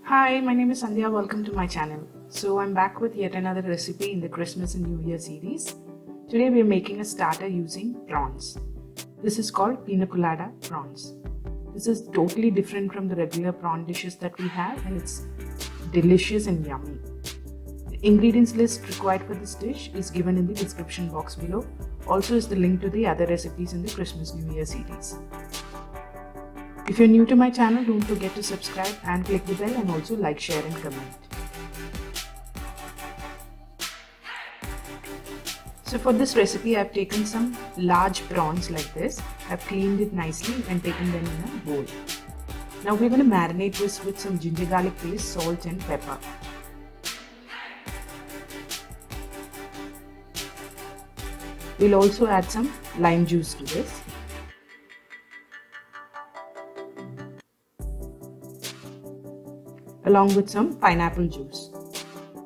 Hi, my name is Sandhya. Welcome to my channel. So I'm back with yet another recipe in the Christmas and New Year series. Today we're making a starter using prawns. This is called Pinacolada Prawns. This is totally different from the regular prawn dishes that we have, and it's delicious and yummy. The ingredients list required for this dish is given in the description box below. Also is the link to the other recipes in the Christmas New Year series. If you're new to my channel, don't forget to subscribe and click the bell, and also like, share and comment. So for this recipe, I've taken some large prawns like this. I've cleaned it nicely and taken them in a bowl. Now we're going to marinate this with some ginger garlic paste, salt and pepper. We'll also add some lime juice to this. Along with some pineapple juice.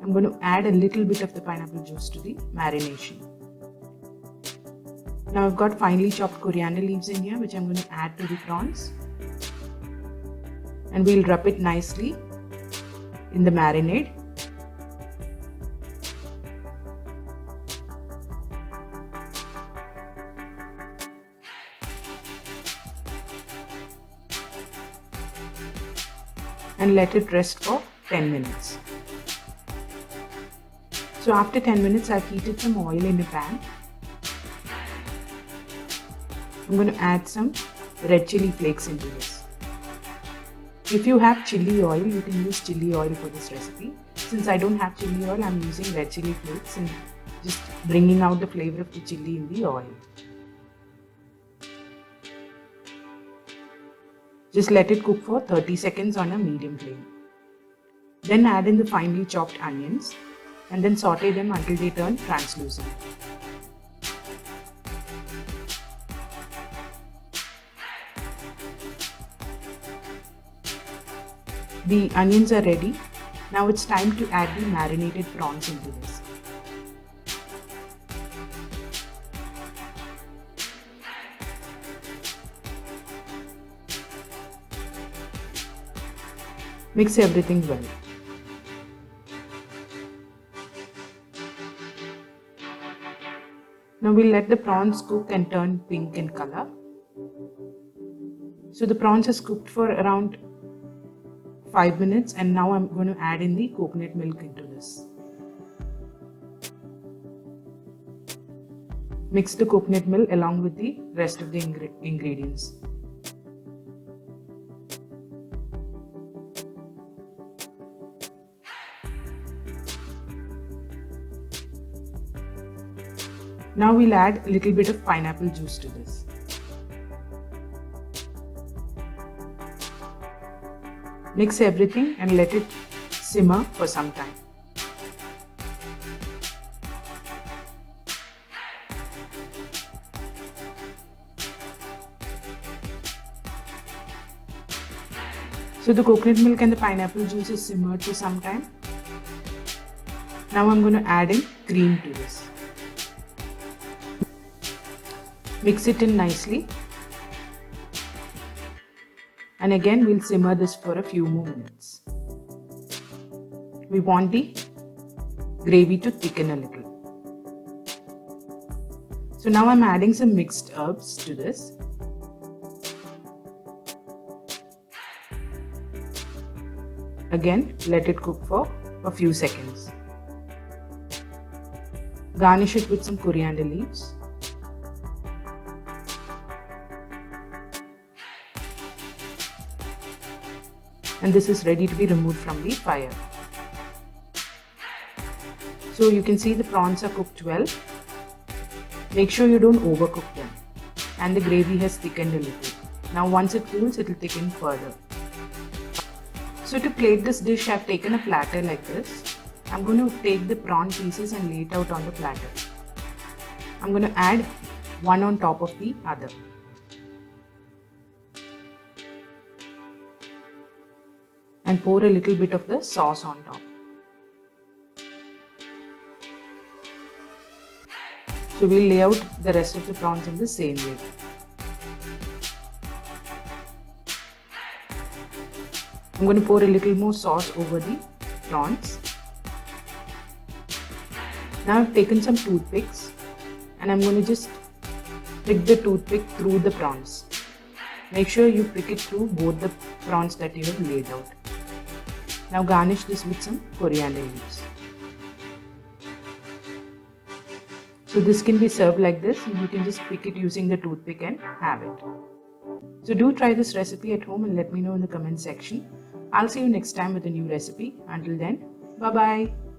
I'm going to add a little bit of the pineapple juice to the marination. Now I've got finely chopped coriander leaves in here, which I'm going to add to the prawns. And we'll rub it nicely in the marinade. And let it rest for 10 minutes. So after 10 minutes, I've heated some oil in a pan. I'm going to add some red chilli flakes into this. If you have chilli oil, you can use chilli oil for this recipe. Since I don't have chilli oil, I'm using red chilli flakes and just bringing out the flavor of the chilli in the oil. Just let it cook for 30 seconds on a medium flame. Then add in the finely chopped onions and then saute them until they turn translucent. The onions are ready. Now it's time to add the marinated prawns into this. Mix everything well. Now we'll let the prawns cook and turn pink in color. So the prawns has cooked for around 5 minutes, and now I'm going to add in the coconut milk into this. Mix the coconut milk along with the rest of the ingredients. Now we'll add a little bit of pineapple juice to this. Mix everything and let it simmer for some time. So the coconut milk and the pineapple juice is simmered for some time. Now I'm going to add in cream to this. Mix it in nicely, and again we'll simmer this for a few more minutes. We want the gravy to thicken a little. So now I'm adding some mixed herbs to this. Again, let it cook for a few seconds. Garnish it with some coriander leaves. And this is ready to be removed from the fire. So you can see the prawns are cooked well. Make sure you don't overcook them. And the gravy has thickened a little. Now once it cools, it will thicken further. So to plate this dish, I've taken a platter like this. I'm going to take the prawn pieces and lay it out on the platter. I'm going to add one on top of the other. And pour a little bit of the sauce on top. So we'll lay out the rest of the prawns in the same way. I'm going to pour a little more sauce over the prawns. Now I've taken some toothpicks and I'm going to just prick the toothpick through the prawns. Make sure you prick it through both the prawns that you have laid out. Now garnish this with some coriander leaves. So this can be served like this, and you can just pick it using the toothpick and have it. So do try this recipe at home and let me know in the comment section. I'll see you next time with a new recipe. Until then, bye bye.